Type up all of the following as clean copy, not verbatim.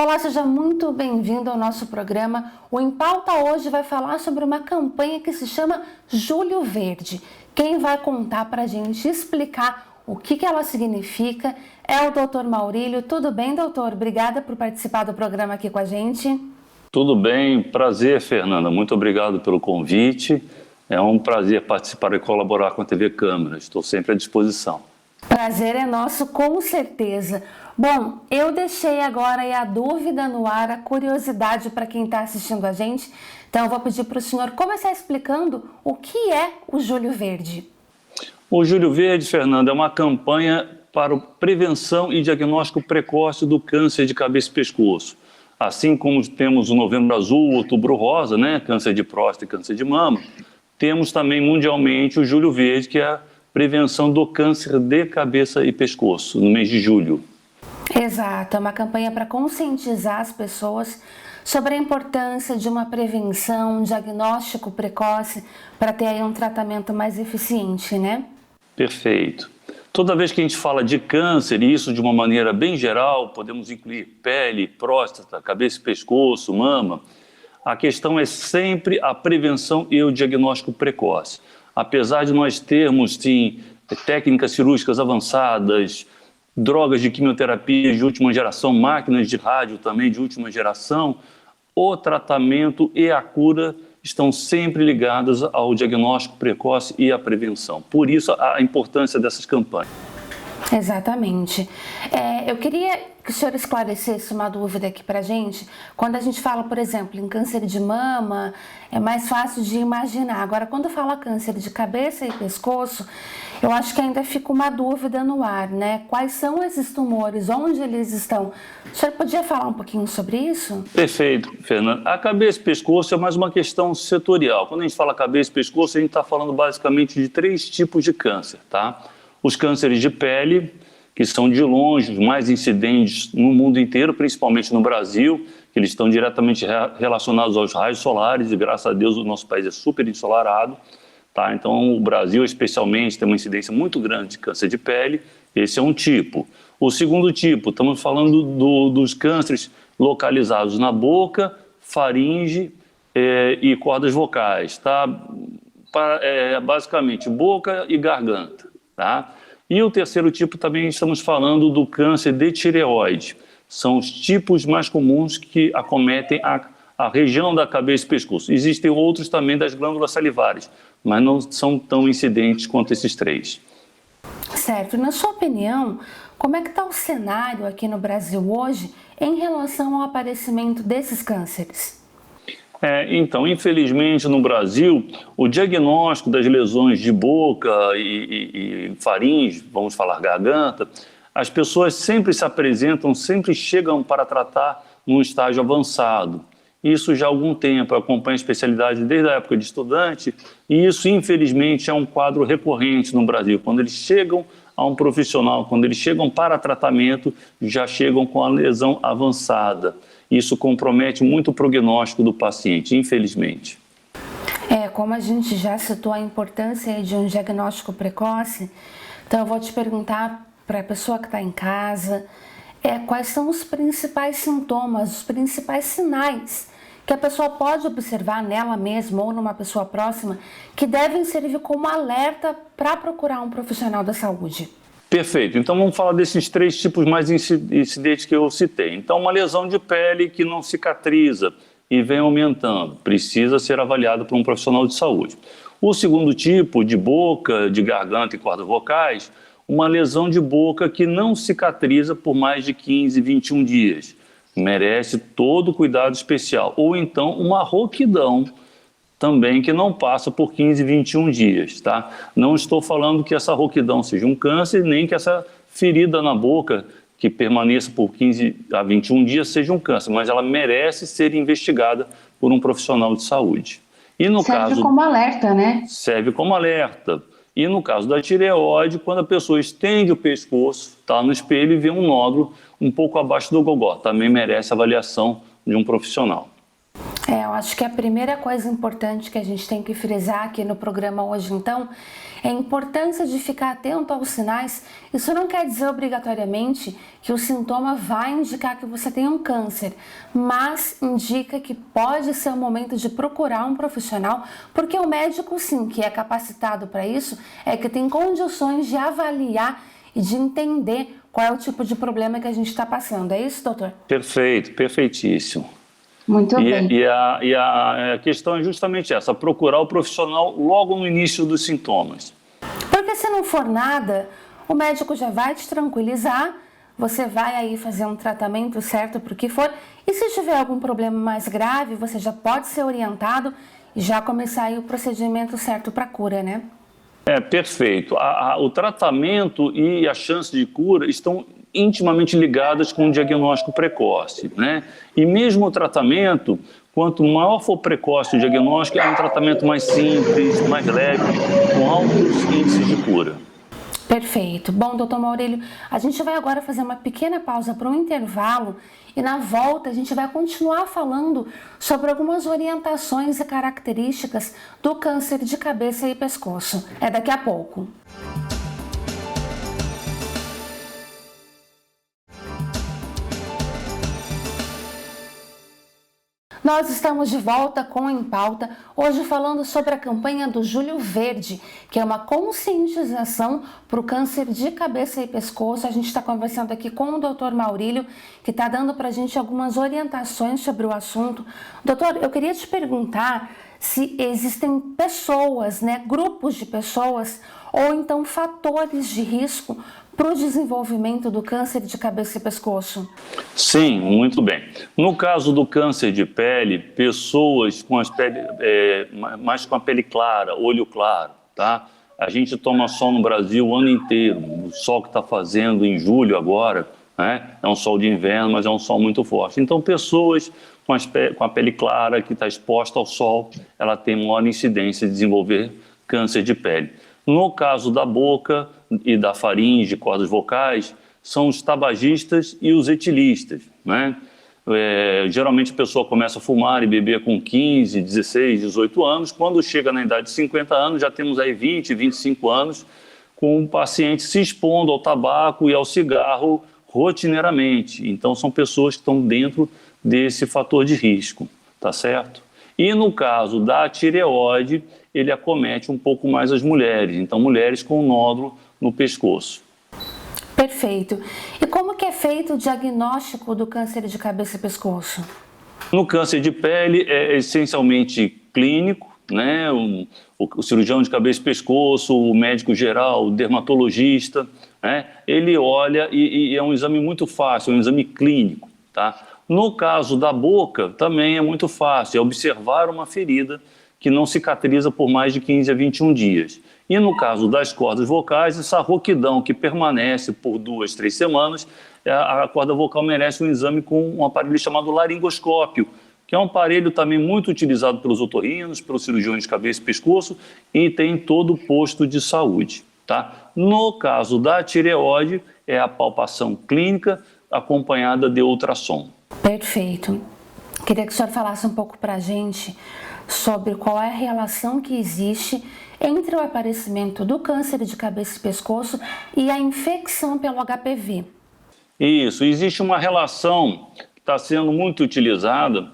Olá, seja muito bem-vindo ao nosso programa. O Em Pauta hoje vai falar sobre uma campanha que se chama Julho Verde. Quem vai contar para a gente explicar o que ela significa é o Dr. Maurílio. Tudo bem, doutor? Obrigada por participar do programa aqui com a gente. Tudo bem, prazer, Fernanda. Muito obrigado pelo convite. É um prazer participar e colaborar com a TV Câmara. Estou sempre à disposição. Prazer é nosso, com certeza. Bom, eu deixei agora aí a dúvida no ar, a curiosidade para quem está assistindo a gente. Então eu vou pedir para o senhor começar explicando o que é o Julho Verde. O Julho Verde, Fernanda, é uma campanha para prevenção e diagnóstico precoce do câncer de cabeça e pescoço. Assim como temos o Novembro Azul, Outubro Rosa, né, câncer de próstata e câncer de mama, temos também mundialmente o Julho Verde, que é a prevenção do câncer de cabeça e pescoço, no mês de julho. Exato, é uma campanha para conscientizar as pessoas sobre a importância de uma prevenção, um diagnóstico precoce para ter aí um tratamento mais eficiente, né? Perfeito. Toda vez que a gente fala de câncer, e isso de uma maneira bem geral, podemos incluir pele, próstata, cabeça e pescoço, mama, a questão é sempre a prevenção e o diagnóstico precoce. Apesar de nós termos, sim, técnicas cirúrgicas avançadas, drogas de quimioterapia de última geração, máquinas de rádio também de última geração, o tratamento e a cura estão sempre ligadas ao diagnóstico precoce e à prevenção. Por isso, a importância dessas campanhas. Exatamente. Eu queria que o senhor esclarecesse uma dúvida aqui pra gente. Quando a gente fala, por exemplo, em câncer de mama, é mais fácil de imaginar. Agora, quando fala câncer de cabeça e pescoço, eu acho que ainda fica uma dúvida no ar, né? Quais são esses tumores, onde eles estão? O senhor podia falar um pouquinho sobre isso? Perfeito, Fernanda. A cabeça e pescoço é mais uma questão setorial. Quando a gente fala cabeça e pescoço, a gente está falando basicamente de 3 tipos de câncer, tá? Os cânceres de pele, que são de longe os mais incidentes no mundo inteiro, principalmente no Brasil, que eles estão diretamente relacionados aos raios solares, e graças a Deus o nosso país é super ensolarado, tá? Então o Brasil especialmente tem uma incidência muito grande de câncer de pele. Esse é um tipo. O segundo tipo, estamos falando dos cânceres localizados na boca, faringe e cordas vocais, tá? Basicamente boca e garganta. Tá? E o terceiro tipo também estamos falando do câncer de tireoide. São os tipos mais comuns que acometem a região da cabeça e pescoço. Existem outros também das glândulas salivares, mas não são tão incidentes quanto esses 3. Certo. Na sua opinião, como é que está o cenário aqui no Brasil hoje em relação ao aparecimento desses cânceres? Então, infelizmente, no Brasil, o diagnóstico das lesões de boca e faringe, vamos falar garganta, as pessoas sempre se apresentam, sempre chegam para tratar num estágio avançado. Isso já há algum tempo, eu acompanho a especialidade desde a época de estudante, e isso, infelizmente, é um quadro recorrente no Brasil. Quando eles chegam a um profissional, quando eles chegam para tratamento, já chegam com a lesão avançada. Isso compromete muito o prognóstico do paciente, infelizmente. Como a gente já citou a importância de um diagnóstico precoce, então eu vou te perguntar para a pessoa que está em casa, quais são os principais sintomas, os principais sinais que a pessoa pode observar nela mesma ou numa pessoa próxima que devem servir como alerta para procurar um profissional da saúde. Perfeito. Então vamos falar desses 3 tipos mais incidentes que eu citei. Então uma lesão de pele que não cicatriza e vem aumentando, precisa ser avaliado por um profissional de saúde. O segundo tipo, de boca, de garganta e cordas vocais, uma lesão de boca que não cicatriza por mais de 15, 21 dias. Merece todo cuidado especial. Ou então uma rouquidão também que não passa por 15, 21 dias, tá? Não estou falando que essa rouquidão seja um câncer, nem que essa ferida na boca que permaneça por 15 a 21 dias seja um câncer, mas ela merece ser investigada por um profissional de saúde. E no serve como alerta, né? Serve como alerta. E no caso da tireoide, quando a pessoa estende o pescoço, tá no espelho e vê um nódulo um pouco abaixo do gogó, também merece avaliação de um profissional. Eu acho que a primeira coisa importante que a gente tem que frisar aqui no programa hoje, então, é a importância de ficar atento aos sinais. Isso não quer dizer obrigatoriamente que o sintoma vai indicar que você tem um câncer, mas indica que pode ser o momento de procurar um profissional, porque o médico, sim, que é capacitado para isso, é que tem condições de avaliar e de entender qual é o tipo de problema que a gente está passando. É isso, doutor? Perfeito, perfeitíssimo. Muito bem. E a questão é justamente essa, procurar o profissional logo no início dos sintomas. Porque se não for nada, o médico já vai te tranquilizar, você vai aí fazer um tratamento certo para o que for, e se tiver algum problema mais grave, você já pode ser orientado e já começar aí o procedimento certo para a cura, né? Perfeito. O tratamento e a chance de cura estão intimamente ligadas com o diagnóstico precoce, né? E mesmo o tratamento, quanto maior for precoce o diagnóstico, é um tratamento mais simples, mais leve, com altos índices de cura. Perfeito. Bom, doutor Maurílio, a gente vai agora fazer uma pequena pausa para um intervalo e na volta a gente vai continuar falando sobre algumas orientações e características do câncer de cabeça e pescoço. É daqui a pouco. Nós estamos de volta com Em Pauta, hoje falando sobre a campanha do Julho Verde, que é uma conscientização para o câncer de cabeça e pescoço. A gente está conversando aqui com o Dr. Maurílio, que está dando para a gente algumas orientações sobre o assunto. Doutor, eu queria te perguntar se existem pessoas, né, grupos de pessoas, ou então fatores de risco para o desenvolvimento do câncer de cabeça e pescoço? Sim, muito bem. No caso do câncer de pele, pessoas com mais com a pele clara, olho claro, tá? A gente toma sol no Brasil o ano inteiro. O sol que está fazendo em julho agora, né? É um sol de inverno, mas é um sol muito forte. Então, pessoas com a pele clara, que está exposta ao sol, ela tem maior incidência de desenvolver câncer de pele. No caso da boca e da faringe, cordas vocais, são os tabagistas e os etilistas, né? Geralmente a pessoa começa a fumar e beber com 15, 16, 18 anos. Quando chega na idade de 50 anos, já temos aí 20, 25 anos, com o paciente se expondo ao tabaco e ao cigarro rotineiramente. Então são pessoas que estão dentro desse fator de risco, tá certo? E no caso da tireoide, ele acomete um pouco mais as mulheres, então mulheres com nódulo no pescoço. Perfeito. E como que é feito o diagnóstico do câncer de cabeça e pescoço? No câncer de pele é essencialmente clínico, né? O cirurgião de cabeça e pescoço, o médico geral, o dermatologista, né? Ele olha e é um exame muito fácil, é um exame clínico, tá? No caso da boca, também é muito fácil, é observar uma ferida que não cicatriza por mais de 15 a 21 dias. E no caso das cordas vocais, essa rouquidão que permanece por 2, 3 semanas, a corda vocal merece um exame com um aparelho chamado laringoscópio, que é um aparelho também muito utilizado pelos otorrinos, pelos cirurgiões de cabeça e pescoço, e tem em todo posto de saúde, tá? No caso da tireoide, é a palpação clínica acompanhada de ultrassom. Perfeito. Queria que o senhor falasse um pouco para a gente sobre qual é a relação que existe entre o aparecimento do câncer de cabeça e pescoço e a infecção pelo HPV. Isso, existe uma relação que está sendo muito utilizada,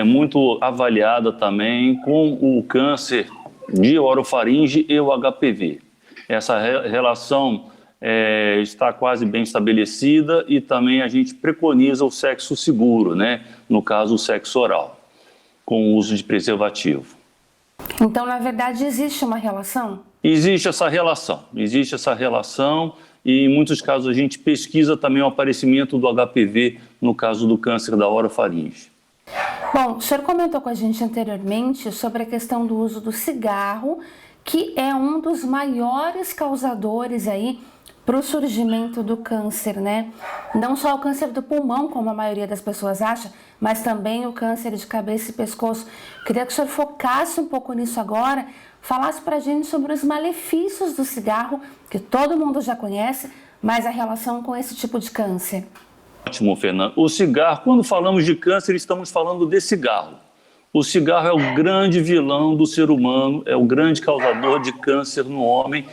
muito avaliada também com o câncer de orofaringe e o HPV. Essa relação está quase bem estabelecida e também a gente preconiza o sexo seguro, né? No caso, o sexo oral, com o uso de preservativo. Então, na verdade, existe uma relação? Existe essa relação e em muitos casos a gente pesquisa também o aparecimento do HPV no caso do câncer da orofaringe. Bom, o senhor comentou com a gente anteriormente sobre a questão do uso do cigarro, que é um dos maiores causadores aí para o surgimento do câncer, né? Não só o câncer do pulmão, como a maioria das pessoas acha, mas também o câncer de cabeça e pescoço. Queria que o senhor focasse um pouco nisso agora, falasse para a gente sobre os malefícios do cigarro, que todo mundo já conhece, mas a relação com esse tipo de câncer. Ótimo, Fernando. O cigarro, quando falamos de câncer, estamos falando de cigarro, O cigarro é o grande vilão do ser humano, é o grande causador de câncer no homem,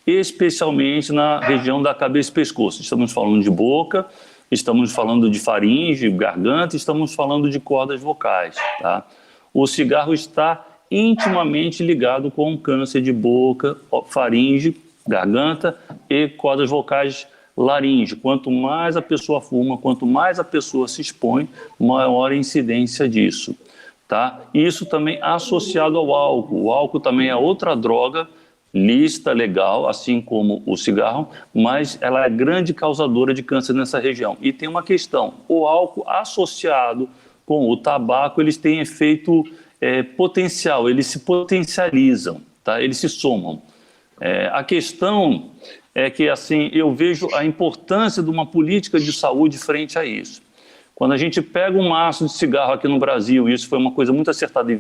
especialmente na região da cabeça e pescoço. Estamos falando de boca, estamos falando de faringe, garganta, estamos falando de cordas vocais, tá? O cigarro está intimamente ligado com o câncer de boca, faringe, garganta e cordas vocais, laringe. Quanto mais a pessoa fuma, quanto mais a pessoa se expõe, maior a incidência disso, tá? Isso também associado ao álcool. O álcool também é outra droga lícita, legal, assim como o cigarro, mas ela é grande causadora de câncer nessa região. E tem uma questão, o álcool associado com o tabaco, eles têm efeito potencial, eles se potencializam, tá? Eles se somam. A questão é que, assim, eu vejo a importância de uma política de saúde frente a isso. Quando a gente pega um maço de cigarro aqui no Brasil, e isso foi uma coisa muito acertada, e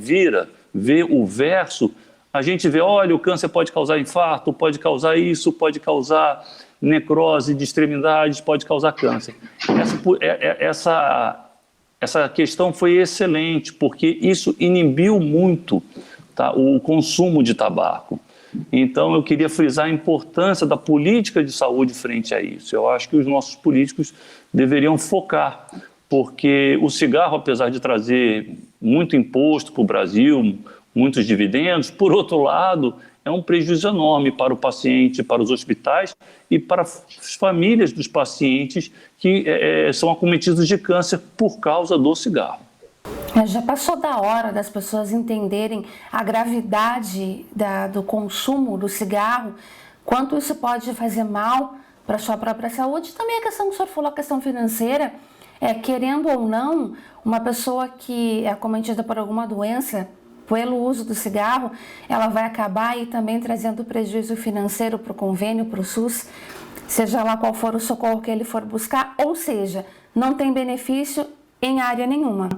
vê o verso, a gente vê, olha, o câncer pode causar infarto, pode causar isso, pode causar necrose de extremidades, pode causar câncer. Essa questão foi excelente, porque isso inibiu muito, tá, o consumo de tabaco. Então, eu queria frisar a importância da política de saúde frente a isso. Eu acho que os nossos políticos deveriam focar, porque o cigarro, apesar de trazer muito imposto para o Brasil, muitos dividendos, por outro lado, é um prejuízo enorme para o paciente, para os hospitais e para as famílias dos pacientes que são acometidos de câncer por causa do cigarro. Já passou da hora das pessoas entenderem a gravidade do consumo do cigarro, quanto isso pode fazer mal para a sua própria saúde. Também a questão que o senhor falou, a questão financeira, querendo ou não, uma pessoa que é acometida por alguma doença, pelo uso do cigarro, ela vai acabar aí também trazendo prejuízo financeiro para o convênio, para o SUS, seja lá qual for o socorro que ele for buscar, ou seja, não tem benefício em área nenhuma.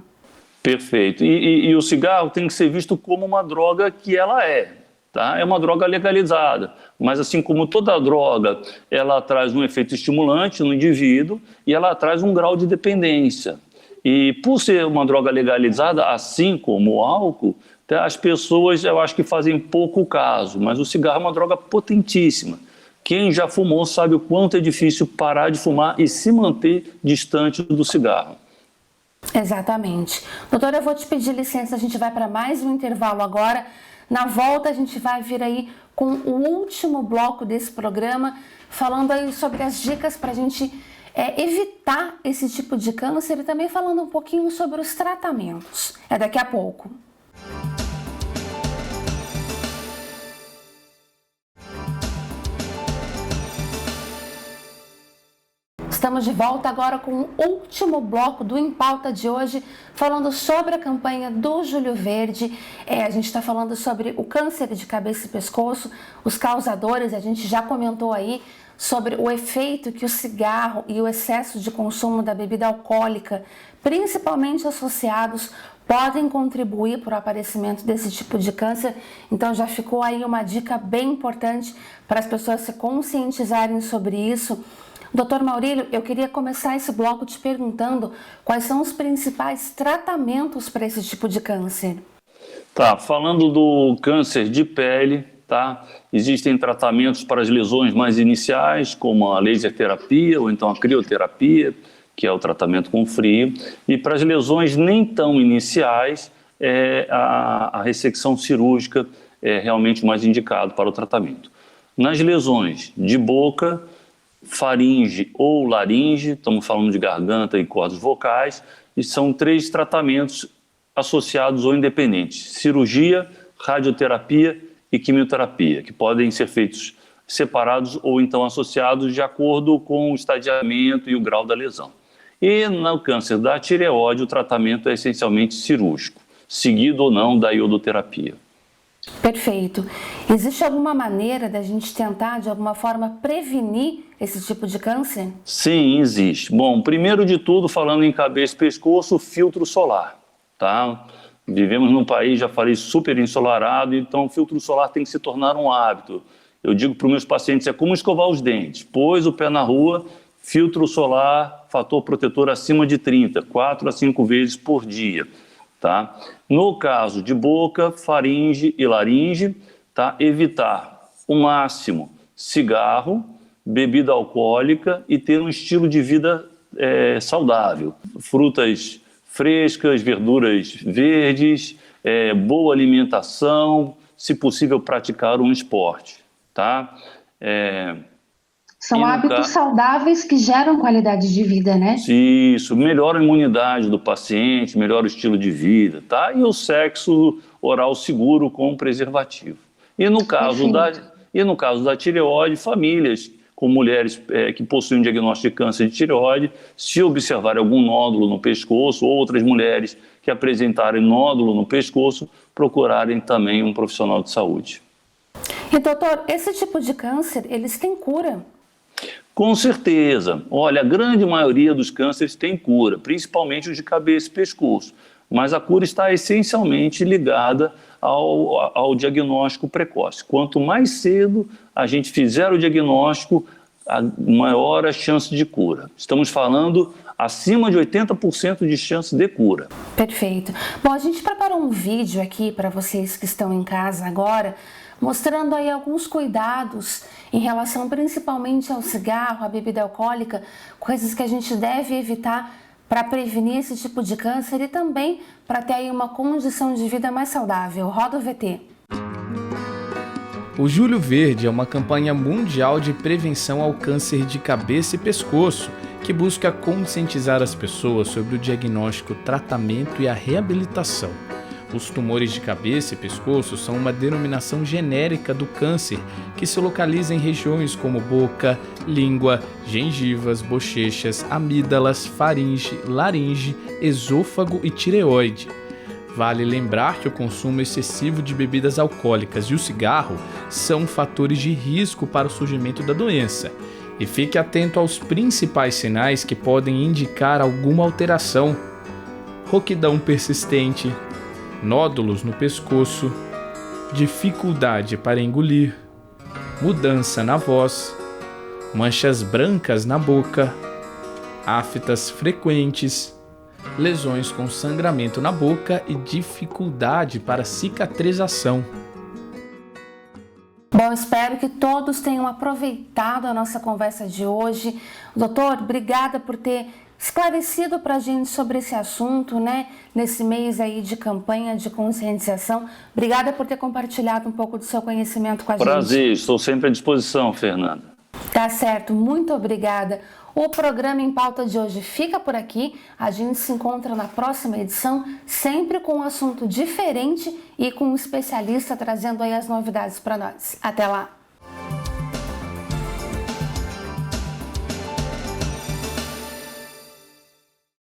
Perfeito. E o cigarro tem que ser visto como uma droga que ela é, tá? É uma droga legalizada, mas assim como toda droga, ela traz um efeito estimulante no indivíduo e ela traz um grau de dependência. E por ser uma droga legalizada, assim como o álcool, as pessoas, eu acho que fazem pouco caso, mas o cigarro é uma droga potentíssima. Quem já fumou sabe o quanto é difícil parar de fumar e se manter distante do cigarro. Exatamente. Doutora, eu vou te pedir licença, a gente vai para mais um intervalo agora. Na volta a gente vai vir aí com o último bloco desse programa, falando aí sobre as dicas para a gente evitar esse tipo de câncer e também falando um pouquinho sobre os tratamentos. É daqui a pouco. Estamos de volta agora com o último bloco do Em Pauta de hoje, falando sobre a campanha do Julho Verde. A gente está falando sobre o câncer de cabeça e pescoço, os causadores, a gente já comentou aí sobre o efeito que o cigarro e o excesso de consumo da bebida alcoólica, principalmente associados, podem contribuir para o aparecimento desse tipo de câncer. Então já ficou aí uma dica bem importante para as pessoas se conscientizarem sobre isso. Doutor Maurílio, eu queria começar esse bloco te perguntando quais são os principais tratamentos para esse tipo de câncer. Tá, falando do câncer de pele, tá? Existem tratamentos para as lesões mais iniciais, como a laser terapia ou então a crioterapia, que é o tratamento com frio. E para as lesões nem tão iniciais, a ressecção cirúrgica é realmente mais indicado para o tratamento. Nas lesões de boca, faringe ou laringe, estamos falando de garganta e cordas vocais, e são 3 tratamentos associados ou independentes: cirurgia, radioterapia e quimioterapia, que podem ser feitos separados ou então associados de acordo com o estadiamento e o grau da lesão. E no câncer da tireoide, o tratamento é essencialmente cirúrgico, seguido ou não da iodoterapia. Perfeito. Existe alguma maneira da gente tentar, de alguma forma, prevenir esse tipo de câncer? Sim, existe. Bom, primeiro de tudo, falando em cabeça e pescoço, filtro solar, tá? Vivemos num país, já falei, super ensolarado, então o filtro solar tem que se tornar um hábito. Eu digo para os meus pacientes, é como escovar os dentes. Pôs o pé na rua, filtro solar, fator protetor acima de 30, 4 a 5 vezes por dia. tá? No caso de boca, faringe e laringe, tá? Evitar o máximo cigarro, bebida alcoólica e ter um estilo de vida saudável. Frutas frescas, verduras verdes, boa alimentação, se possível praticar um esporte, tá? São hábitos saudáveis que geram qualidade de vida, né? Isso, melhora a imunidade do paciente, melhora o estilo de vida, tá? E o sexo oral seguro com preservativo. E no caso da tireoide, famílias com mulheres que possuem um diagnóstico de câncer de tireoide, se observarem algum nódulo no pescoço, ou outras mulheres que apresentarem nódulo no pescoço, procurarem também um profissional de saúde. E doutor, esse tipo de câncer, eles têm cura? Com certeza. Olha, a grande maioria dos cânceres tem cura, principalmente os de cabeça e pescoço. Mas a cura está essencialmente ligada ao diagnóstico precoce. Quanto mais cedo a gente fizer o diagnóstico, maior a chance de cura. Estamos falando acima de 80% de chance de cura. Perfeito. Bom, a gente preparou um vídeo aqui para vocês que estão em casa agora, mostrando aí alguns cuidados em relação principalmente ao cigarro, à bebida alcoólica, coisas que a gente deve evitar para prevenir esse tipo de câncer e também para ter aí uma condição de vida mais saudável. Roda o VT. O Julho Verde é uma campanha mundial de prevenção ao câncer de cabeça e pescoço, que busca conscientizar as pessoas sobre o diagnóstico, tratamento e a reabilitação. Os tumores de cabeça e pescoço são uma denominação genérica do câncer que se localiza em regiões como boca, língua, gengivas, bochechas, amígdalas, faringe, laringe, esôfago e tireoide. Vale lembrar que o consumo excessivo de bebidas alcoólicas e o cigarro são fatores de risco para o surgimento da doença. E fique atento aos principais sinais que podem indicar alguma alteração: rouquidão persistente, nódulos no pescoço, dificuldade para engolir, mudança na voz, manchas brancas na boca, aftas frequentes, lesões com sangramento na boca e dificuldade para cicatrização. Bom, espero que todos tenham aproveitado a nossa conversa de hoje. Doutor, obrigada por ter esclarecido para a gente sobre esse assunto, né? Nesse mês aí de campanha de conscientização. Obrigada por ter compartilhado um pouco do seu conhecimento com a gente. Prazer, estou sempre à disposição, Fernanda. Tá certo, muito obrigada. O programa Em Pauta de hoje fica por aqui. A gente se encontra na próxima edição, sempre com um assunto diferente e com um especialista trazendo aí as novidades para nós. Até lá!